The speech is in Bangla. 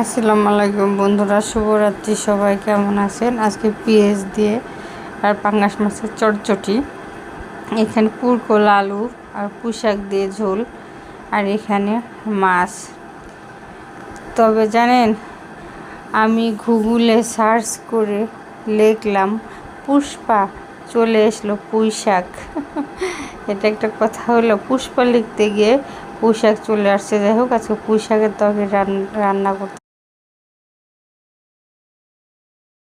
আসসালামু আলাইকুম বন্ধুরা, শুভরাত্রি। সবাই কেমন আছেন? আজকে পেঁয়াজ দিয়ে আর পাঙ্গাস মাছের চটচটি, এখানে পুরকোল আলু আর পুঁইশাক দিয়ে ঝোল, আর এখানে মাছ। তবে জানেন, আমি গুগলে সার্চ করে লিখলাম পুষ্পা, চলে আসলো পুঁইশাক। এটা একটা কথা হলো, পুষ্পা লিখতে গিয়ে পুঁইশাক চলে আসছে। যাই হোক, আজকে পুঁইশাকের তরকারি রান্না করতে